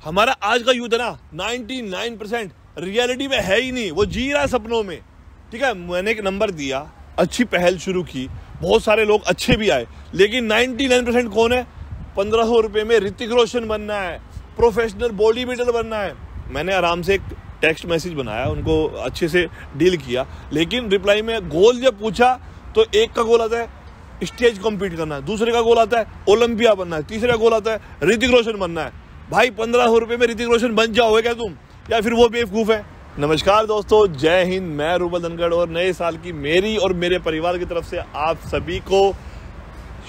हमारा आज का यूथ है ना 99% रियलिटी में है ही नहीं, वो जी रहा है सपनों में। ठीक है, मैंने एक नंबर दिया, अच्छी पहल शुरू की, बहुत सारे लोग अच्छे भी आए, लेकिन 99% कौन है? 1500 रुपये में ऋतिक रोशन बनना है, प्रोफेशनल बॉडी बिल्डर बनना है। मैंने आराम से एक टेक्स्ट मैसेज बनाया, उनको अच्छे से डील किया, लेकिन रिप्लाई में गोल जब पूछा तो एक का गोल आता है स्टेज कम्पीट करना है, दूसरे का गोल आता है ओलंपिया बनना है, तीसरे का गोल आता है ऋतिक रोशन बनना है। भाई 1500 रुपये में ऋतिक रोशन बन जाओगे क्या तुम, या फिर वो बेवकूफ़ है? नमस्कार दोस्तों, जय हिंद। मैं रूबल धनखड़ और नए साल की मेरी और मेरे परिवार की तरफ से आप सभी को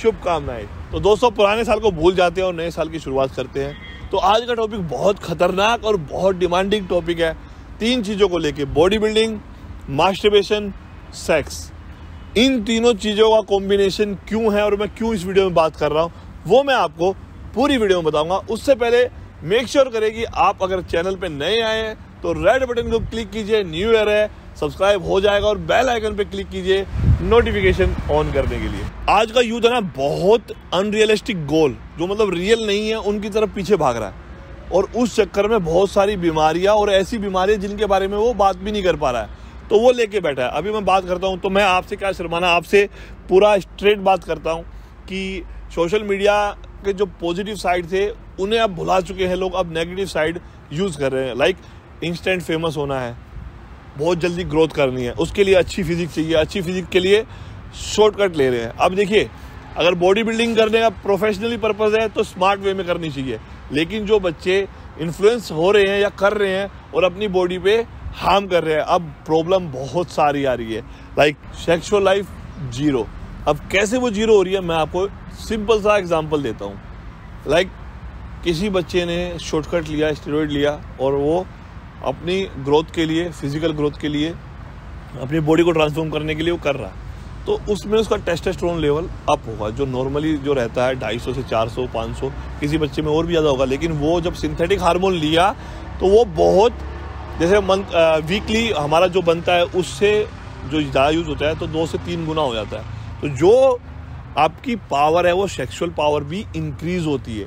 शुभकामनाएं। तो दोस्तों, पुराने साल को भूल जाते हैं और नए साल की शुरुआत करते हैं। तो आज का टॉपिक बहुत खतरनाक और बहुत डिमांडिंग टॉपिक है, 3 चीज़ों को लेके, बॉडी बिल्डिंग, मास्टरबेशन, सेक्स। इन तीनों चीज़ों का कॉम्बिनेशन क्यों है और मैं क्यों इस वीडियो में बात कर रहा हूँ, वो मैं आपको पूरी वीडियो में बताऊंगा। उससे पहले मेक श्योर करें कि आप अगर चैनल पे नए आए हैं तो रेड बटन को क्लिक कीजिए, न्यू ईयर है, सब्सक्राइब हो जाएगा, और बेल आइकन पे क्लिक कीजिए नोटिफिकेशन ऑन करने के लिए। आज का यूथ है ना बहुत अनरियलिस्टिक गोल, जो मतलब रियल नहीं है, उनकी तरफ पीछे भाग रहा है, और उस चक्कर में बहुत सारी बीमारियां और ऐसी बीमारियां जिनके बारे में वो बात भी नहीं कर पा रहा है, तो वो लेके बैठा है। अभी मैं बात करता हूँ तो मैं आपसे क्या शर्माना, आपसे पूरा स्ट्रेट बात करता हूँ कि सोशल मीडिया के जो पॉजिटिव साइड थे उन्हें अब भुला चुके हैं लोग, अब नेगेटिव साइड यूज़ कर रहे हैं। लाइक इंस्टेंट फेमस होना है, बहुत जल्दी ग्रोथ करनी है, उसके लिए अच्छी फिजिक चाहिए, अच्छी फिजिक के लिए शॉर्टकट ले रहे हैं। अब देखिए, अगर बॉडी बिल्डिंग करने का प्रोफेशनली पर्पज़ है तो स्मार्ट वे में करनी चाहिए, लेकिन जो बच्चे इन्फ्लुएंस हो रहे हैं या कर रहे हैं और अपनी बॉडी पे हार्म कर रहे हैं, अब प्रॉब्लम बहुत सारी आ रही है। Like sexual life zero. अब कैसे वो जीरो हो रही है, मैं आपको सिंपल सा एग्जांपल देता हूँ। लाइक किसी बच्चे ने शॉर्टकट लिया, स्टेरॉइड लिया, और वो अपनी ग्रोथ के लिए, फिजिकल ग्रोथ के लिए, अपनी बॉडी को ट्रांसफॉर्म करने के लिए वो कर रहा है, तो उसमें उसका टेस्टोस्टेरोन लेवल अप होगा, जो नॉर्मली जो रहता है 250 से 400 500, किसी बच्चे में और भी ज़्यादा होगा। लेकिन वो जब सिंथेटिक हार्मोन लिया तो वो बहुत, जैसे वीकली हमारा जो बनता है उससे जो ज़्यादा यूज़ होता है तो 2 से 3 गुना हो जाता है। तो जो आपकी पावर है वो सेक्सुअल पावर भी इंक्रीज होती है।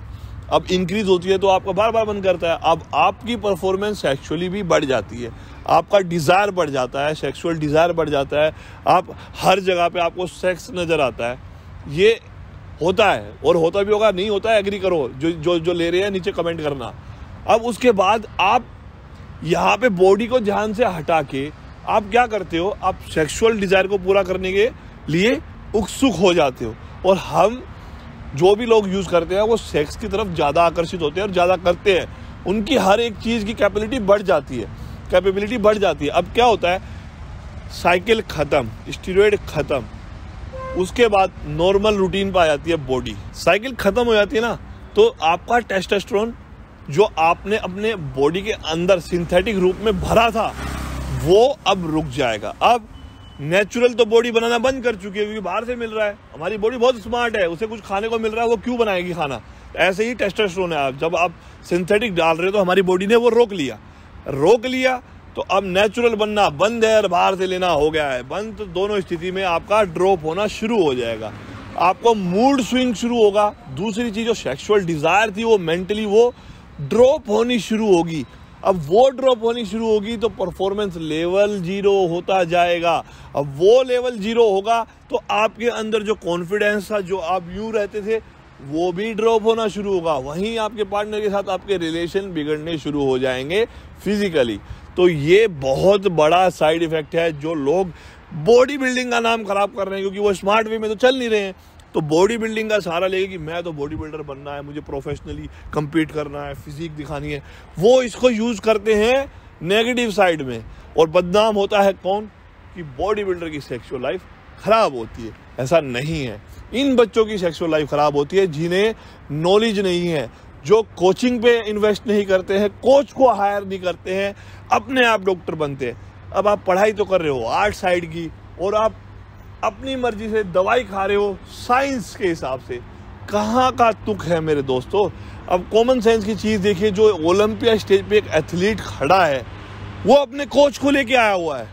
अब इंक्रीज होती है तो आपका बार बार मन करता है, अब आपकी परफॉर्मेंस सेक्सुअली भी बढ़ जाती है, आपका डिज़ायर बढ़ जाता है, सेक्सुअल डिज़ायर बढ़ जाता है, आप हर जगह पे आपको सेक्स नज़र आता है। ये होता है और होता भी होगा, नहीं होता है एग्री करो, जो ले रहे हैं नीचे कमेंट करना। अब उसके बाद आप यहाँ पे बॉडी को ध्यान से हटा के आप क्या करते हो, आप सेक्सुअल डिज़ायर को पूरा करने के लिए उत्सुक हो जाते हो, और हम जो भी लोग यूज़ करते हैं वो सेक्स की तरफ ज़्यादा आकर्षित होते हैं और ज़्यादा करते हैं, उनकी हर एक चीज़ की कैपेबिलिटी बढ़ जाती है। अब क्या होता है, साइकिल ख़त्म, स्टेरॉइड ख़त्म, उसके बाद नॉर्मल रूटीन पर आ जाती है बॉडी। साइकिल ख़त्म हो जाती है ना, तो आपका टेस्टोस्टेरोन जो आपने अपने बॉडी के अंदर सिंथेटिक रूप में भरा था वो अब रुक जाएगा। अब नेचुरल तो बॉडी बनाना बंद कर चुकी है, क्योंकि बाहर से मिल रहा है। हमारी बॉडी बहुत स्मार्ट है, उसे कुछ खाने को मिल रहा है, वो क्यों बनाएगी खाना। ऐसे ही टेस्टोस्टेरोन है, जब आप सिंथेटिक डाल रहे हो तो हमारी बॉडी ने वो रोक लिया, तो अब नेचुरल बनना बंद है और बाहर से लेना हो गया है बंद। तो दोनों स्थिति में आपका ड्रॉप होना शुरू हो जाएगा, आपको मूड स्विंग शुरू होगा। दूसरी चीज, जो सेक्सुअल डिजायर थी वो मेंटली वो ड्रॉप होनी शुरू होगी। अब वो ड्रॉप होनी शुरू होगी तो परफॉर्मेंस लेवल 0 होता जाएगा। अब वो लेवल 0 होगा तो आपके अंदर जो कॉन्फिडेंस था, जो आप यूं रहते थे, वो भी ड्रॉप होना शुरू होगा। वहीं आपके पार्टनर के साथ आपके रिलेशन बिगड़ने शुरू हो जाएंगे फिजिकली। तो ये बहुत बड़ा साइड इफेक्ट है, जो लोग बॉडी बिल्डिंग का नाम खराब कर रहे हैं, क्योंकि वो स्मार्ट वे में तो चल नहीं रहे हैं। तो बॉडी बिल्डिंग का सहारा लेके कि मैं तो बॉडी बिल्डर बनना है, मुझे प्रोफेशनली कम्पीट करना है, फिजिक दिखानी है, वो इसको यूज़ करते हैं नेगेटिव साइड में, और बदनाम होता है कौन, कि बॉडी बिल्डर की सेक्सुअल लाइफ खराब होती है। ऐसा नहीं है, इन बच्चों की सेक्सुअल लाइफ खराब होती है जिन्हें नॉलेज नहीं है, जो कोचिंग पे इन्वेस्ट नहीं करते हैं, कोच को हायर नहीं करते हैं, अपने आप डॉक्टर बनते हैं। अब आप पढ़ाई तो कर रहे हो आर्ट साइड की, और आप अपनी मर्जी से दवाई खा रहे हो साइंस के हिसाब से। कहाँ का तुक है मेरे दोस्तों। अब कॉमन सेंस की चीज़ देखिए, जो ओलंपिया स्टेज पे एक एथलीट खड़ा है, वो अपने कोच को लेके आया हुआ है,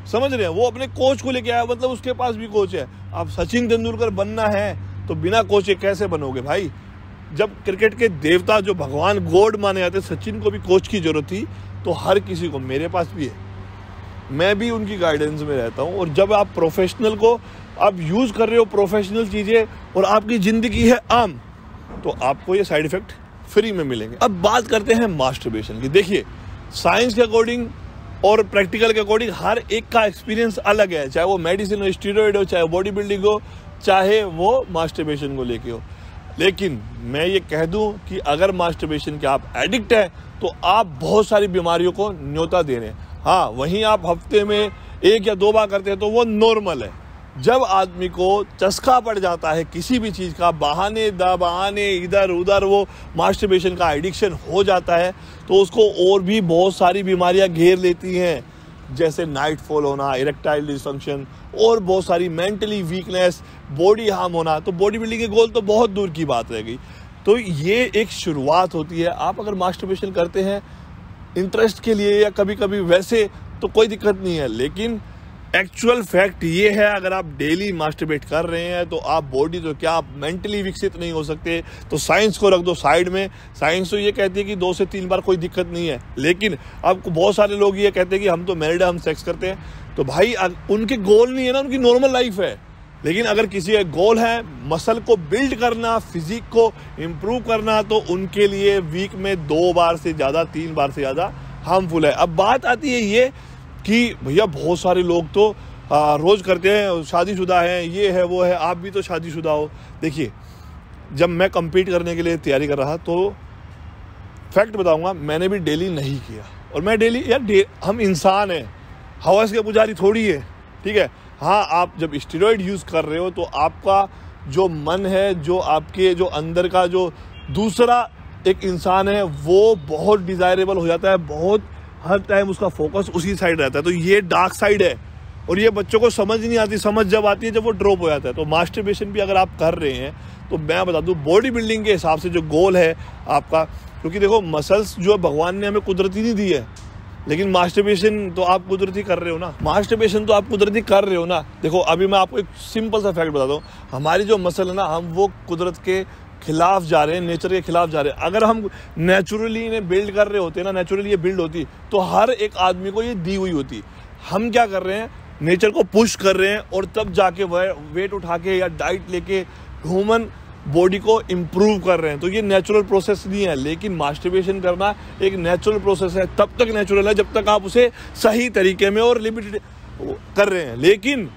समझ रहे हैं, वो अपने कोच को लेके आया, मतलब उसके पास भी कोच है। अब सचिन तेंदुलकर बनना है तो बिना कोच के कैसे बनोगे भाई। जब क्रिकेट के देवता जो भगवान गॉड माने जाते, सचिन को भी कोच की जरूरत थी, तो हर किसी को, मेरे पास भी है, मैं भी उनकी गाइडेंस में रहता हूँ। और जब आप प्रोफेशनल को आप यूज़ कर रहे हो प्रोफेशनल चीज़ें और आपकी ज़िंदगी है आम, तो आपको ये साइड इफ़ेक्ट फ्री में मिलेंगे। अब बात करते हैं मास्टरबेशन की। देखिए, साइंस के अकॉर्डिंग और प्रैक्टिकल के अकॉर्डिंग हर एक का एक्सपीरियंस अलग है, चाहे वो मेडिसिन हो, स्टीरॉयड हो, चाहे बॉडी बिल्डिंग हो, चाहे वो मास्टरबेशन को लेके हो। लेकिन मैं ये कह दूं कि अगर मास्टरबेशन के आप एडिक्ट हैं तो आप बहुत सारी बीमारियों को न्योता दे रहे हैं। हाँ, वहीं आप हफ्ते में 1 या 2 बार करते हैं तो वो नॉर्मल है। जब आदमी को चस्का पड़ जाता है किसी भी चीज़ का, बहाने दबाने इधर उधर वो मास्टरबेशन का एडिक्शन हो जाता है, तो उसको और भी बहुत सारी बीमारियां घेर लेती हैं, जैसे नाइट फॉल होना, इरेक्टाइल डिसफंक्शन और बहुत सारी मेंटली वीकनेस, बॉडी हार्म होना। तो बॉडी बिल्डिंग के गोल तो बहुत दूर की बात रह गई। तो ये एक शुरुआत होती है। आप अगर मास्टरबेशन करते हैं इंटरेस्ट के लिए या कभी कभी वैसे, तो कोई दिक्कत नहीं है। लेकिन एक्चुअल फैक्ट ये है, अगर आप डेली मास्टरबेट कर रहे हैं तो आप बॉडी तो क्या, आप मेंटली विकसित नहीं हो सकते। तो साइंस को रख दो साइड में। साइंस तो ये कहती है कि 2 से 3 बार कोई दिक्कत नहीं है, लेकिन अब बहुत सारे लोग ये कहते हैं कि हम तो मैरिड है, हम सेक्स करते हैं। तो भाई उनके गोल नहीं है ना, उनकी नॉर्मल लाइफ है। लेकिन अगर किसी का गोल है मसल को बिल्ड करना, फिजिक को इम्प्रूव करना, तो उनके लिए वीक में 2 बार से ज़्यादा, 3 बार से ज़्यादा हार्मफुल है। अब बात आती है ये कि भैया बहुत सारे लोग तो रोज़ करते हैं, शादीशुदा हैं, ये है वो है, आप भी तो शादीशुदा हो। देखिए, जब मैं कम्पीट करने के लिए तैयारी कर रहा तो फैक्ट बताऊंगा, मैंने भी डेली नहीं किया। और मैं डेली यार, हम इंसान हैं, हवस के पुजारी थोड़ी है, ठीक है। हाँ, आप जब स्टेरॉइड यूज़ कर रहे हो तो आपका जो मन है, जो आपके जो अंदर का जो दूसरा एक इंसान है, वो बहुत डिज़ायरेबल हो जाता है, बहुत हर टाइम उसका फोकस उसी साइड रहता है। तो ये डार्क साइड है और ये बच्चों को समझ नहीं आती। समझ जब आती है जब वो ड्रॉप हो जाता है। तो मास्टरबेशन भी अगर आप कर रहे हैं तो मैं बता दूं, बॉडी बिल्डिंग के हिसाब से जो गोल है आपका, क्योंकि देखो मसल्स जो भगवान ने हमें कुदरती नहीं दी है, लेकिन मास्टरबेशन तो आप कुदरती कर रहे हो ना। मास्टरबेशन तो आप कुदरती कर रहे हो ना। देखो, अभी मैं आपको एक सिंपल सा फैक्ट बताता हूँ, हमारी जो मसल है ना, हम वो कुदरत के खिलाफ जा रहे हैं, नेचर के खिलाफ जा रहे हैं। अगर हम नेचुरली इन्हें बिल्ड कर रहे होते ना, नेचुरली ये बिल्ड होती, तो हर एक आदमी को ये दी हुई होती। हम क्या कर रहे हैं, नेचर को पुश कर रहे हैं और तब जाके वेट उठा के या डाइट लेके ह्यूमन बॉडी को इम्प्रूव कर रहे हैं। तो ये नेचुरल प्रोसेस नहीं है। लेकिन मास्टरबेशन करना एक नेचुरल प्रोसेस है, तब तक नेचुरल है जब तक आप उसे सही तरीके में और लिमिटेड कर रहे हैं। लेकिन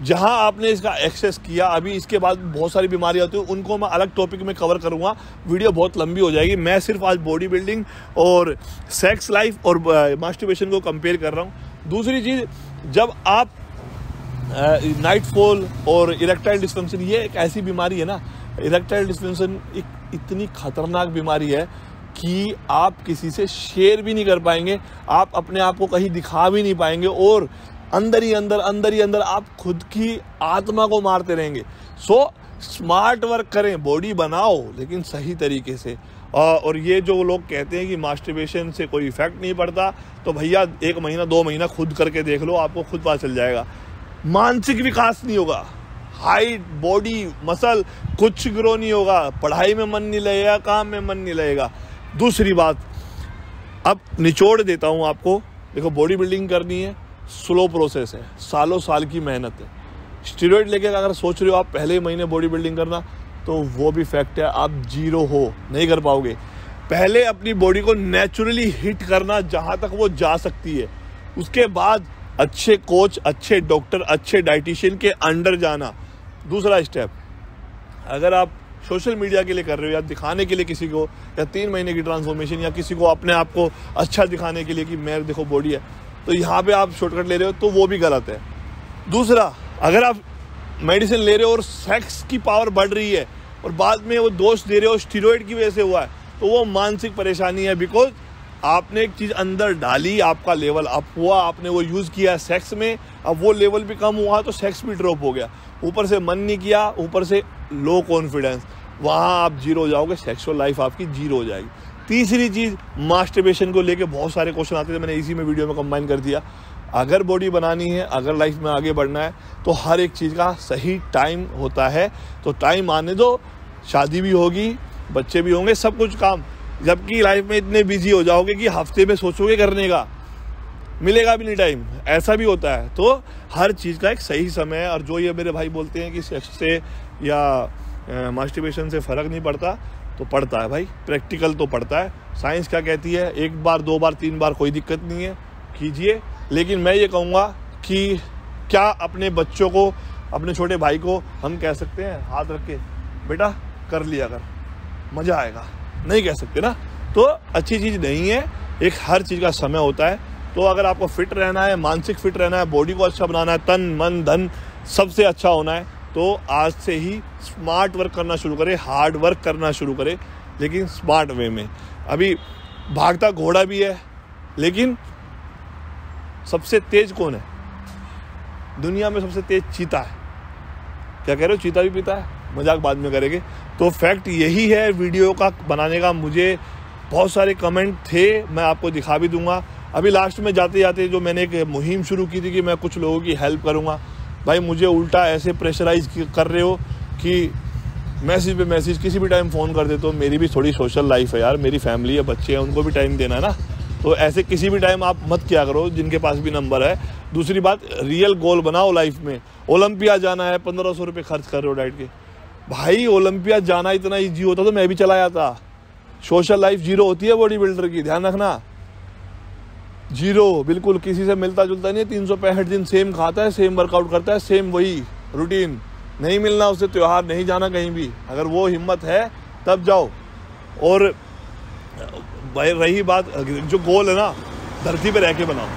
जहां आपने इसका एक्सेस किया, अभी इसके बाद बहुत सारी बीमारियां होती हैं, उनको मैं अलग टॉपिक में कवर करूंगा, वीडियो बहुत लंबी हो जाएगी। मैं सिर्फ आज बॉडी बिल्डिंग और सेक्स लाइफ और मास्टरबेशन को कंपेयर कर रहा हूं। दूसरी चीज़, जब आप नाइट फॉल और इरेक्टाइल डिसफंक्शन, ये एक ऐसी बीमारी है ना, इरेक्टाइल डिसफंक्शन एक इतनी खतरनाक बीमारी है कि आप किसी से शेयर भी नहीं कर पाएंगे, आप अपने आप को कहीं दिखा भी नहीं पाएंगे और अंदर ही अंदर आप खुद की आत्मा को मारते रहेंगे। सो स्मार्ट वर्क करें, बॉडी बनाओ, लेकिन सही तरीके से। और ये जो लोग कहते हैं कि मास्टरबेशन से कोई इफेक्ट नहीं पड़ता, तो भैया 1 महीना 2 महीना खुद करके देख लो, आपको खुद पता चल जाएगा। मानसिक विकास नहीं होगा, हाइट, बॉडी, मसल कुछ ग्रो नहीं होगा, पढ़ाई में मन नहीं लगेगा, काम में मन नहीं लगेगा। दूसरी बात, अब निचोड़ देता हूँ आपको। देखो, बॉडी बिल्डिंग करनी है, स्लो प्रोसेस है, सालों साल की मेहनत है। स्टेरॉइड लेके अगर सोच रहे हो आप पहले महीने बॉडी बिल्डिंग करना, तो वो भी फैक्ट है, आप जीरो हो, नहीं कर पाओगे। पहले अपनी बॉडी को नेचुरली हिट करना जहाँ तक वो जा सकती है, उसके बाद अच्छे कोच, अच्छे डॉक्टर, अच्छे डाइटिशियन के अंडर जाना। दूसरा स्टेप, अगर आप सोशल मीडिया के लिए कर रहे हो या दिखाने के लिए किसी को, या 3 महीने की ट्रांसफॉर्मेशन, या किसी को अपने आप को अच्छा दिखाने के लिए कि मेरे देखो बॉडी है, तो यहाँ पे आप शॉर्टकट ले रहे हो, तो वो भी गलत है। दूसरा, अगर आप मेडिसिन ले रहे हो और सेक्स की पावर बढ़ रही है और बाद में वो दोष दे रहे हो स्टीरॉयड की वजह से हुआ है, तो वो मानसिक परेशानी है। बिकॉज आपने एक चीज़ अंदर डाली, आपका लेवल अप हुआ, आपने वो यूज़ किया सेक्स में, अब वो लेवल भी कम हुआ तो सेक्स भी ड्रॉप हो गया, ऊपर से मन नहीं किया, ऊपर से लो कॉन्फिडेंस, वहाँ आप जीरो हो जाओगे, सेक्सुअल लाइफ आपकी जीरो हो जाएगी। तीसरी चीज़, मास्टरबेशन को लेके बहुत सारे क्वेश्चन आते थे, मैंने इसी में वीडियो में कंबाइन कर दिया। अगर बॉडी बनानी है, अगर लाइफ में आगे बढ़ना है, तो हर एक चीज़ का सही टाइम होता है। तो टाइम आने दो, शादी भी होगी, बच्चे भी होंगे, सब कुछ काम, जबकि लाइफ में इतने बिजी हो जाओगे कि हफ्ते में सोचोगे करने का, मिलेगा भी नहीं टाइम, ऐसा भी होता है। तो हर चीज़ का एक सही समय है। और जो ये मेरे भाई बोलते हैं कि सेक्स से या मास्टरबेशन से फ़र्क नहीं पड़ता, तो पड़ता है भाई, प्रैक्टिकल तो पड़ता है। साइंस क्या कहती है, 1 बार 2 बार 3 बार कोई दिक्कत नहीं है, कीजिए। लेकिन मैं ये कहूँगा कि क्या अपने बच्चों को, अपने छोटे भाई को हम कह सकते हैं हाथ रख के बेटा कर लिया कर, मज़ा आएगा? नहीं कह सकते ना। तो अच्छी चीज़ नहीं है, एक हर चीज़ का समय होता है। तो अगर आपको फिट रहना है, मानसिक फिट रहना है, बॉडी को अच्छा बनाना है, तन मन धन सबसे अच्छा होना है, तो आज से ही स्मार्ट वर्क करना शुरू करें, हार्ड वर्क करना शुरू करें, लेकिन स्मार्ट वे में। अभी भागता घोड़ा भी है, लेकिन सबसे तेज कौन है दुनिया में? सबसे तेज चीता है। क्या कह रहे हो? चीता भी पीता है? मजाक बाद में करेंगे। तो फैक्ट यही है वीडियो का बनाने का। मुझे बहुत सारे कमेंट थे, मैं आपको दिखा भी दूंगा। अभी लास्ट में जाते जाते जो मैंने एक मुहिम शुरू की थी कि मैं कुछ लोगों की हेल्प करूंगा, भाई मुझे उल्टा ऐसे प्रेशराइज कर रहे हो कि मैसेज पे मैसेज, किसी भी टाइम फ़ोन कर देते हो। मेरी भी थोड़ी सोशल लाइफ है यार, मेरी फैमिली है, बच्चे हैं, उनको भी टाइम देना है ना। तो ऐसे किसी भी टाइम आप मत किया करो, जिनके पास भी नंबर है। दूसरी बात, रियल गोल बनाओ लाइफ में। ओलंपिया जाना है, 1500 रुपये खर्च कर रहे हो डाइट के। भाई ओलंपिया जाना इतना ईजी होता तो मैं भी चला जाता। सोशल लाइफ जीरो होती है बॉडी बिल्डर की, ध्यान रखना। जीरो, बिल्कुल किसी से मिलता जुलता नहीं है। 365 दिन सेम खाता है, सेम वर्कआउट करता है, सेम वही रूटीन। नहीं मिलना उससे, त्योहार नहीं जाना कहीं भी। अगर वो हिम्मत है तब जाओ। और भाई रही बात, जो गोल है ना, धरती पे रह के बनाओ,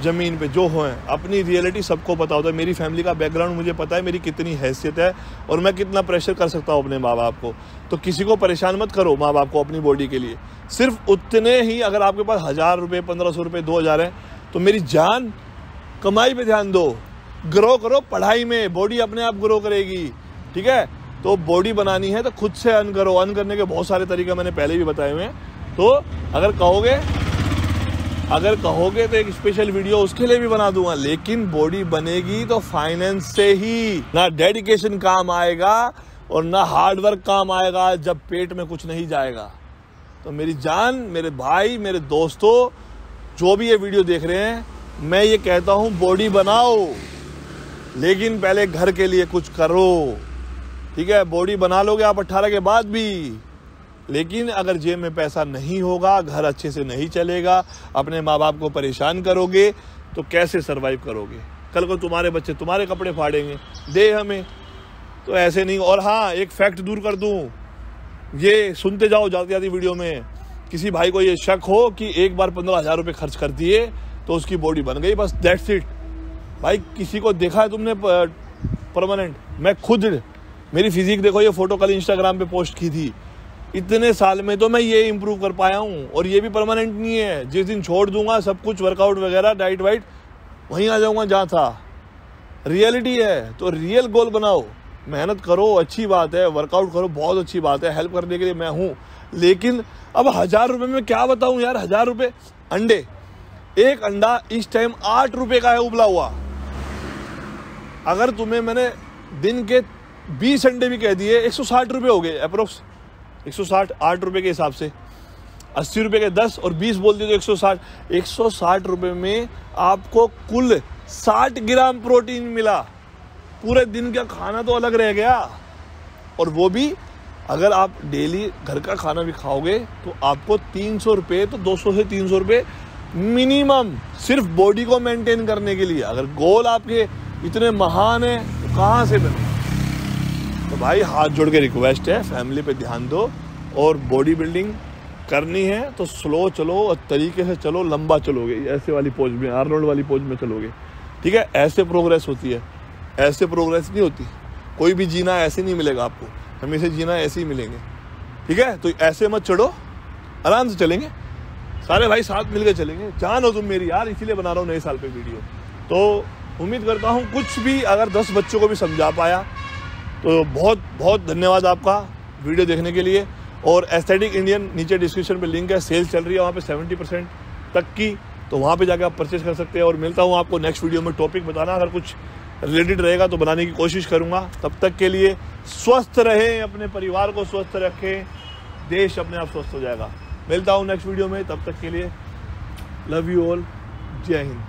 ज़मीन पे जो हो। अपनी रियलिटी सबको पता होता है। मेरी फैमिली का बैकग्राउंड मुझे पता है, मेरी कितनी हैसियत है और मैं कितना प्रेशर कर सकता हूँ अपने माँ बाप को। तो किसी को परेशान मत करो माँ बाप को अपनी बॉडी के लिए। सिर्फ उतने ही, अगर आपके पास 1000 रुपये, 1500 रुपये, 2000 है, तो मेरी जान कमाई पे ध्यान दो, ग्रो करो पढ़ाई में, बॉडी अपने आप ग्रो करेगी। ठीक है? तो बॉडी बनानी है तो खुद से अर्न करो। अर्न करने के बहुत सारे तरीके मैंने पहले भी बताए हुए हैं। तो अगर कहोगे तो एक स्पेशल वीडियो उसके लिए भी बना दूंगा। लेकिन बॉडी बनेगी तो फाइनेंस से ही, ना डेडिकेशन काम आएगा और ना हार्ड वर्क काम आएगा जब पेट में कुछ नहीं जाएगा। तो मेरी जान, मेरे भाई, मेरे दोस्तों, जो भी ये वीडियो देख रहे हैं, मैं ये कहता हूँ बॉडी बनाओ, लेकिन पहले घर के लिए कुछ करो। ठीक है? बॉडी बना लोगे आप 18 के बाद भी, लेकिन अगर जेब में पैसा नहीं होगा, घर अच्छे से नहीं चलेगा, अपने माँ बाप को परेशान करोगे, तो कैसे सरवाइव करोगे? कल को तुम्हारे बच्चे तुम्हारे कपड़े फाड़ेंगे, दे हमें। तो ऐसे नहीं। और हाँ, एक फैक्ट दूर कर दूं, ये सुनते जाओ जाती जाती वीडियो में। किसी भाई को ये शक हो कि एक बार 15,000 रुपये खर्च कर दिए तो उसकी बॉडी बन गई, बस दैट्स इट। भाई किसी को देखा है तुमने परमानेंट? मैं खुद, मेरी फिजिक देखो, ये फोटो कल इंस्टाग्राम पे पोस्ट की थी। इतने साल में तो मैं ये इंप्रूव कर पाया हूँ, और ये भी परमानेंट नहीं है। जिस दिन छोड़ दूंगा सब कुछ, वर्कआउट वगैरह, डाइट वाइट, वहीं आ जाऊंगा जहाँ था। रियलिटी है। तो रियल गोल बनाओ, मेहनत करो, अच्छी बात है, वर्कआउट करो, बहुत अच्छी बात है, हेल्प करने के लिए मैं हूँ। लेकिन अब 1000 रुपये में क्या बताऊँ यार? 1000 रुपये, अंडे, एक अंडा इस टाइम 8 रुपये का है उबला हुआ। अगर तुम्हें मैंने दिन के 20 अंडे भी कह दिए, 160 रुपये हो गए अप्रोक्स। 160, 8 रुपये के हिसाब से 80 रुपये के 10 और 20 बोल दिए तो 160। 160 रुपये में आपको कुल 60 ग्राम प्रोटीन मिला। पूरे दिन का खाना तो अलग रह गया। और वो भी अगर आप डेली घर का खाना भी खाओगे तो आपको 300 रुपये, तो 200 से 300 रुपये मिनिमम, सिर्फ बॉडी को मेंटेन करने के लिए। अगर गोल आपके इतने महान है तो कहाँ से बने? तो भाई हाथ जोड़ के रिक्वेस्ट है, फैमिली पे ध्यान दो। और बॉडी बिल्डिंग करनी है तो स्लो चलो और तरीके से चलो, लंबा चलोगे, ऐसे वाली पोज में, आर्नोल्ड वाली पोज में चलोगे। ठीक है? ऐसे प्रोग्रेस होती है, ऐसे प्रोग्रेस नहीं होती। कोई भी जीना ऐसे नहीं मिलेगा आपको, हमेशा जीना ऐसे ही मिलेंगे। ठीक है? तो ऐसे मत चढ़ो, आराम से चलेंगे सारे भाई, साथ मिलकर चलेंगे। जान हो तुम मेरी यार, इसीलिए बना रहा हूँ नए साल पे वीडियो। तो उम्मीद करता हूँ कुछ भी, अगर 10 बच्चों को भी समझा पाया तो बहुत बहुत धन्यवाद आपका वीडियो देखने के लिए। और एस्थेटिक इंडियन, नीचे डिस्क्रिप्शन पे लिंक है, सेल्स चल रही है वहाँ पे 70% तक की, तो वहाँ पे जाके आप परचेज कर सकते हैं। और मिलता हूँ आपको नेक्स्ट वीडियो में। टॉपिक बताना, अगर कुछ रिलेटेड रहेगा तो बनाने की कोशिश करूँगा। तब तक के लिए स्वस्थ रहें, अपने परिवार को स्वस्थ रखें, देश अपने आप स्वस्थ हो जाएगा। मिलता हूँ नेक्स्ट वीडियो में, तब तक के लिए लव यू ऑल, जय हिंद।